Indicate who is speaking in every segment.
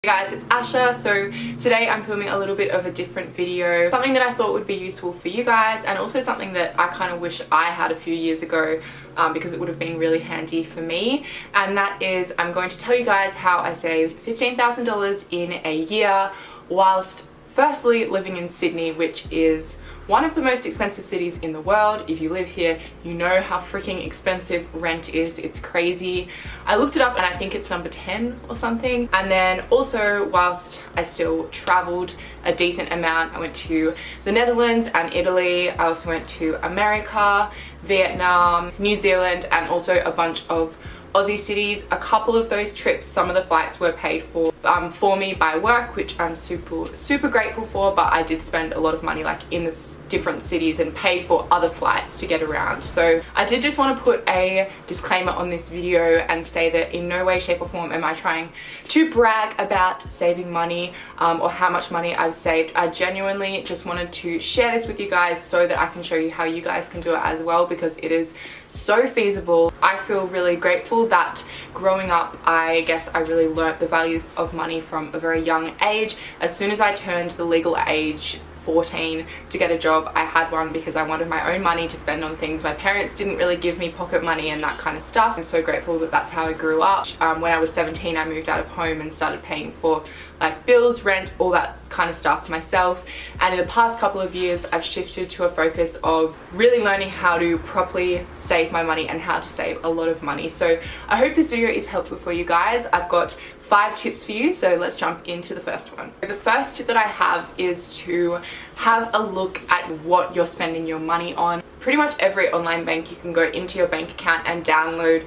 Speaker 1: Hey guys, it's Asha. So today I'm filming a little bit of a different video, something that I thought would be useful for you guys and also something that I kind of wish I had a few years ago because it would have been really handy for me, and that is I'm going to tell you guys how I saved $15,000 in a year whilst firstly living in Sydney, which is one of the most expensive cities in the world. If you live here, you know how freaking expensive rent is. It's crazy. I looked it up and I think it's number 10 or something. And then also, whilst I still traveled a decent amount, I went to the Netherlands and Italy. I also went to America, Vietnam, New Zealand, and also a bunch of Aussie cities. A couple of those trips, some of the flights were paid for me by work, which I'm super grateful for, but I did spend a lot of money like in the different cities and pay for other flights to get around. So I did just want to put a disclaimer on this video and say that in no way, shape or form am I trying to brag about saving money or how much money I've saved. I genuinely just wanted to share this with you guys so that I can show you how you guys can do it as well, because it is so feasible. I feel really grateful that growing up, I guess I really learnt the value of money from a very young age. As soon as I turned the legal age 14 to get a job, I had one because I wanted my own money to spend on things. My parents didn't really give me pocket money and that kind of stuff. I'm so grateful that that's how I grew up. When I was 17, I moved out of home and started paying for like bills, rent, all that kind of stuff myself. And in the past couple of years, I've shifted to a focus of really learning how to properly save my money and how to save a lot of money. So I hope this video is helpful for you guys. I've got 5 tips for you, so let's jump into the first one. The first tip that I have is to have a look at what you're spending your money on. Pretty much every online bank, you can go into your bank account and download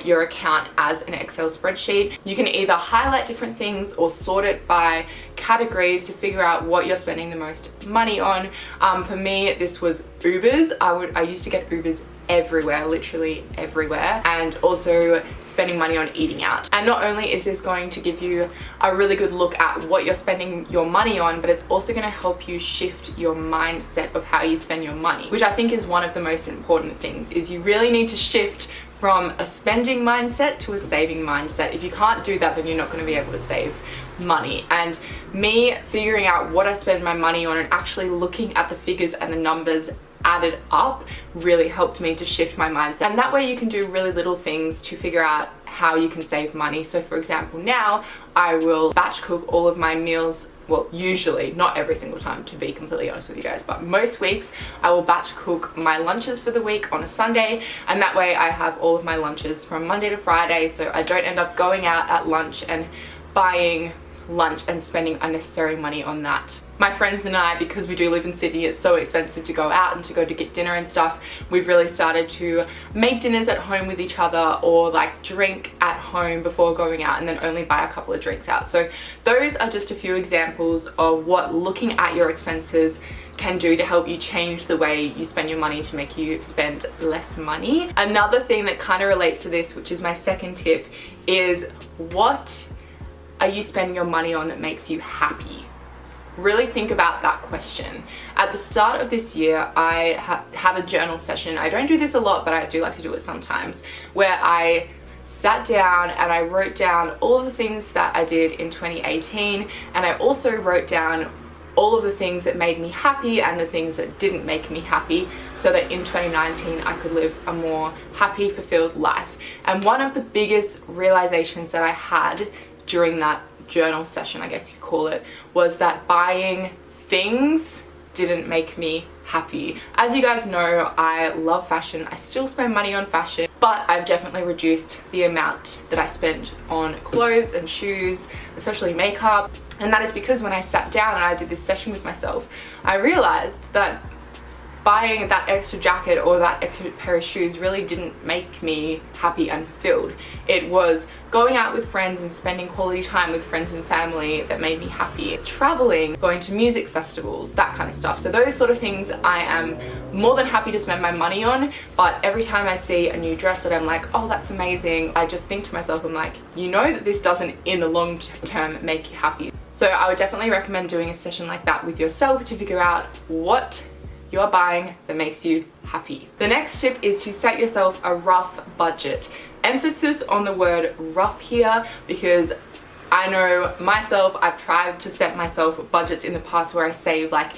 Speaker 1: your account as an Excel spreadsheet. You can either highlight different things or sort it by categories to figure out what you're spending the most money on. For me, this was Ubers. I used to get Ubers everywhere, literally everywhere, and also spending money on eating out. And not only is this going to give you a really good look at what you're spending your money on, but it's also going to help you shift your mindset of how you spend your money, which I think is one of the most important things. Is you really need to shift from a spending mindset to a saving mindset. If you can't do that, then you're not going to be able to save money. And me figuring out what I spend my money on and actually looking at the figures and the numbers added up really helped me to shift my mindset. And that way you can do really little things to figure out how you can save money. So for example, now I will batch cook all of my meals. Well, usually, not every single time, to be completely honest with you guys, but most weeks I will batch cook my lunches for the week on a Sunday, and that way I have all of my lunches from Monday to Friday, so I don't end up going out at lunch and buying lunch and spending unnecessary money on that. My friends and I, because we do live in Sydney, it's so expensive to go out and to go to get dinner and stuff, we've really started to make dinners at home with each other or like drink at home before going out and then only buy a couple of drinks out. So those are just a few examples of what looking at your expenses can do to help you change the way you spend your money to make you spend less money. Another thing that kind of relates to this, which is my second tip, is what are you spending your money on that makes you happy? Really think about that question. At the start of this year, I had a journal session. I don't do this a lot, but I do like to do it sometimes, where I sat down and I wrote down all of the things that I did in 2018, and I also wrote down all of the things that made me happy and the things that didn't make me happy, so that in 2019 I could live a more happy, fulfilled life. And one of the biggest realizations that I had during that journal session, I guess you call it, was that buying things didn't make me happy. As you guys know, I love fashion. I still spend money on fashion, but I've definitely reduced the amount that I spend on clothes and shoes, especially makeup. And that is because when I sat down and I did this session with myself, I realized that buying that extra jacket or that extra pair of shoes really didn't make me happy and fulfilled. It was going out with friends and spending quality time with friends and family that made me happy. Traveling, going to music festivals, that kind of stuff. So those sort of things I am more than happy to spend my money on, but every time I see a new dress that I'm like, oh, that's amazing, I just think to myself, I'm like, you know that this doesn't in the long term make you happy. So I would definitely recommend doing a session like that with yourself to figure out what you're buying that makes you happy. The next tip is to set yourself a rough budget. Emphasis on the word rough here, because I know myself, I've tried to set myself budgets in the past where I save like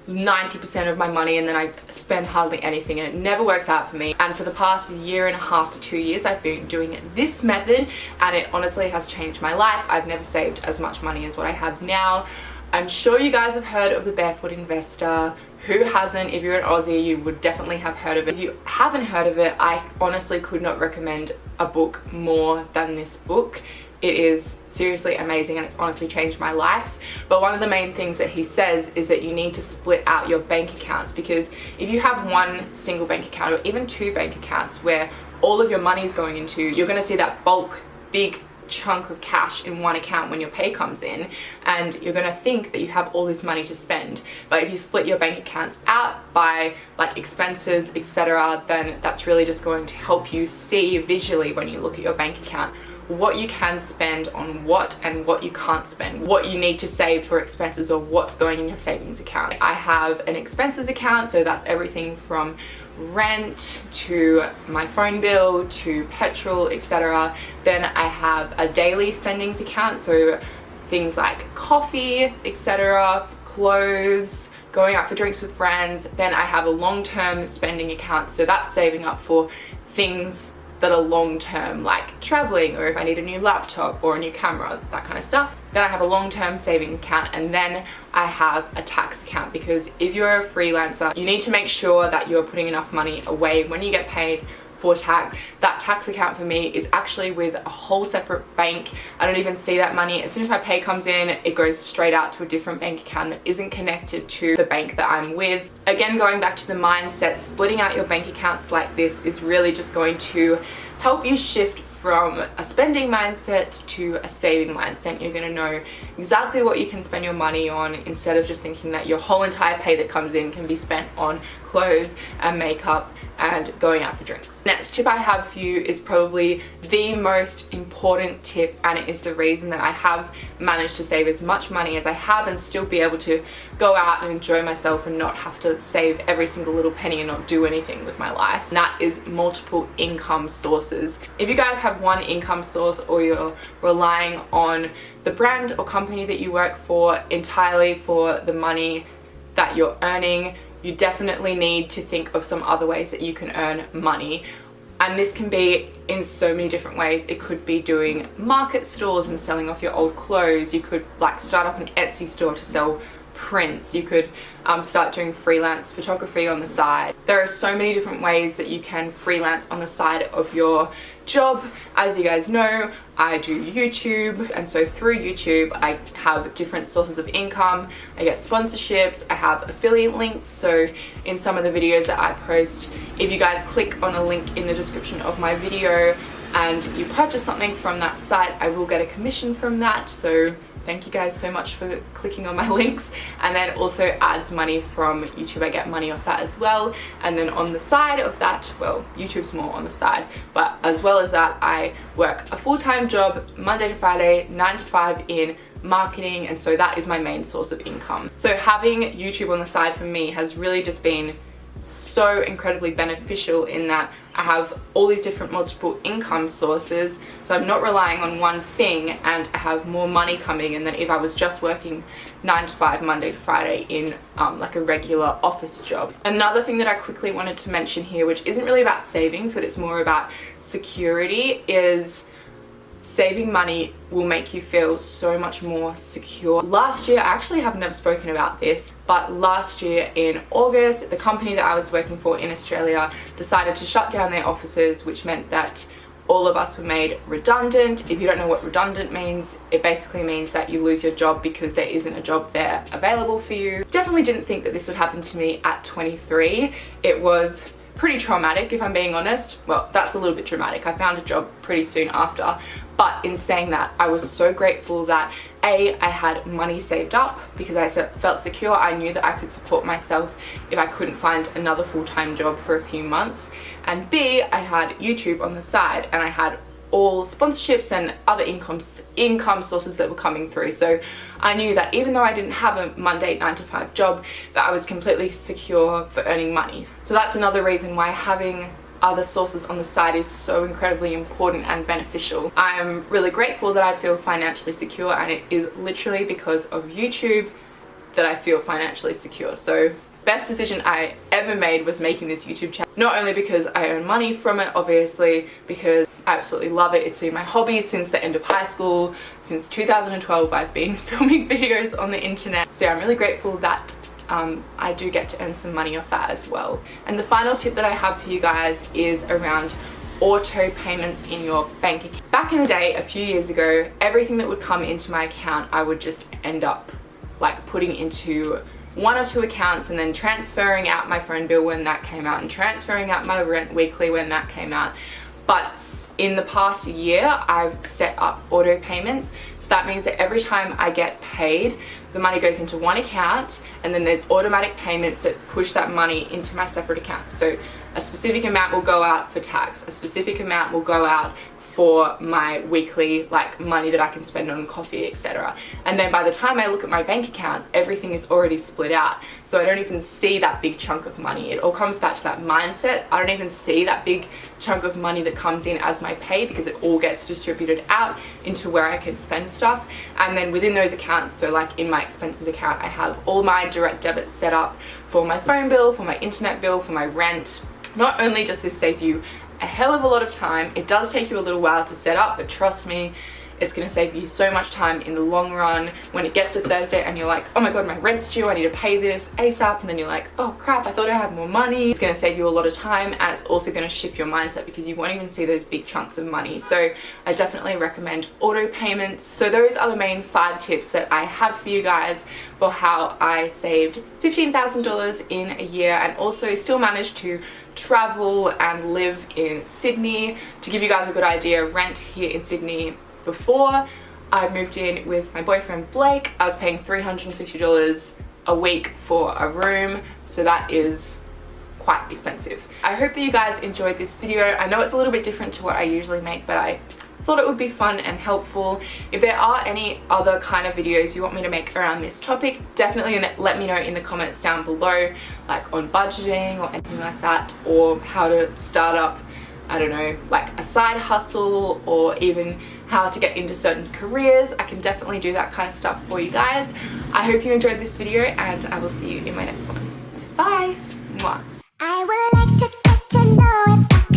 Speaker 1: 90% of my money and then I spend hardly anything, and it never works out for me. And for the past 1.5 to 2 years I've been doing this method, and it honestly has changed my life. I've never saved as much money as what I have now. I'm sure you guys have heard of the Barefoot Investor. Who hasn't? If you're an Aussie, you would definitely have heard of it. If you haven't heard of it, I honestly could not recommend a book more than this book. It is seriously amazing and it's honestly changed my life. But one of the main things that he says is that you need to split out your bank accounts, because if you have one single bank account or even two bank accounts where all of your money is going into, you're going to see that bulk, big chunk of cash in one account when your pay comes in, and you're going to think that you have all this money to spend. But if you split your bank accounts out by like expenses, etc., then that's really just going to help you see visually when you look at your bank account what you can spend on what and what you can't spend, what you need to save for expenses or what's going in your savings account. I have an expenses account, so that's everything from rent to my phone bill to petrol, etc. Then I have a daily spendings account, so things like coffee, etc., clothes, going out for drinks with friends. Then I have a long-term spending account, so that's saving up for things that are long-term, like traveling, or if I need a new laptop or a new camera, that kind of stuff. Then I have a long-term saving account, and then I have a tax account, because if you're a freelancer, you need to make sure that you're putting enough money away when you get paid for tax. That tax account for me is actually with a whole separate bank. I don't even see that money. As soon as my pay comes in, it goes straight out to a different bank account that isn't connected to the bank that I'm with. Again, going back to the mindset, splitting out your bank accounts like this is really just going to help you shift from a spending mindset to a saving mindset. You're going to know exactly what you can spend your money on, instead of just thinking that your whole entire pay that comes in can be spent on clothes and makeup and going out for drinks. Next tip I have for you is probably the most important tip, and it is the reason that I have managed to save as much money as I have and still be able to go out and enjoy myself and not have to save every single little penny and not do anything with my life. And that is multiple income sources. If you guys have one income source, or you're relying on the brand or company that you work for entirely for the money that you're earning, you definitely need to think of some other ways that you can earn money. And this can be in so many different ways. It could be doing market stalls and selling off your old clothes. You could like start up an Etsy store to sell prints. You could start doing freelance photography on the side. There are so many different ways that you can freelance on the side of your job. As you guys know, I do YouTube, and so through YouTube I have different sources of income. I get sponsorships, I have affiliate links, so in some of the videos that I post, if you guys click on a link in the description of my video and you purchase something from that site, I will get a commission from that. So thank you guys so much for clicking on my links. And then also ads money from YouTube, I get money off that as well. And then on the side of that, well, YouTube's more on the side, but as well as that, I work a full-time job Monday to Friday, 9 to 5 in marketing, and so that is my main source of income. So having YouTube on the side for me has really just been so incredibly beneficial in that I have all these different multiple income sources, so I'm not relying on one thing, and I have more money coming in than if I was just working 9 to 5 Monday to Friday in like a regular office job. Another thing that I quickly wanted to mention here, which isn't really about savings but it's more about security, is saving money will make you feel so much more secure. Last year, I actually have never spoken about this, but last year in August, the company that I was working for in Australia decided to shut down their offices, which meant that all of us were made redundant. If you don't know what redundant means, it basically means that you lose your job because there isn't a job there available for you. Definitely didn't think that this would happen to me at 23. It was pretty traumatic, if I'm being honest. Well, that's a little bit dramatic. I found a job pretty soon after. But in saying that, I was so grateful that A, I had money saved up because I felt secure. I knew that I could support myself if I couldn't find another full-time job for a few months. And B, I had YouTube on the side, and I had all sponsorships and other income sources that were coming through. So I knew that even though I didn't have a Monday 9 to 5 job, that I was completely secure for earning money. So that's another reason why having other sources on the side is so incredibly important and beneficial. I'm really grateful that I feel financially secure, and it is literally because of YouTube that I feel financially secure. So best decision I ever made was making this YouTube channel. Not only because I earn money from it, obviously, because I absolutely love it. It's been my hobby since the end of high school. Since 2012 I've been filming videos on the internet. So yeah, I'm really grateful that I do get to earn some money off that as well. And the final tip that I have for you guys is around auto payments in your bank account. Back in the day, a few years ago, everything that would come into my account, I would just end up like putting into one or two accounts and then transferring out my phone bill when that came out and transferring out my rent weekly when that came out. But in the past year, I've set up auto payments. So that means that every time I get paid, the money goes into one account, and then there's automatic payments that push that money into my separate account. So a specific amount will go out for tax, a specific amount will go out for my weekly like money that I can spend on coffee, etc. And then by the time I look at my bank account, everything is already split out. So I don't even see that big chunk of money. It all comes back to that mindset. I don't even see that big chunk of money that comes in as my pay, because it all gets distributed out into where I can spend stuff. And then within those accounts, so like in my expenses account, I have all my direct debits set up for my phone bill, for my internet bill, for my rent. Not only does this save you a hell of a lot of time, it does take you a little while to set up, but trust me, it's going to save you so much time in the long run. When it gets to Thursday and you're like, oh my god, my rent's due, I need to pay this ASAP, and then you're like, oh crap, I thought I had more money. It's going to save you a lot of time, and it's also going to shift your mindset because you won't even see those big chunks of money. So I definitely recommend auto payments. So those are the main 5 tips that I have for you guys for how I saved $15,000 in a year and also still managed to travel and live in Sydney. To give you guys a good idea, rent here in Sydney before I moved in with my boyfriend Blake, I was paying $350 a week for a room, so that is quite expensive. I hope that you guys enjoyed this video. I know it's a little bit different to what I usually make, but I thought it would be fun and helpful. If there are any other kind of videos you want me to make around this topic, definitely let me know in the comments down below, like on budgeting or anything like that, or how to start up, I don't know, like a side hustle, or even how to get into certain careers. I can definitely do that kind of stuff for you guys. I hope you enjoyed this video, and I will see you in my next one. Bye! Mwah.
Speaker 2: I would like to get to know if I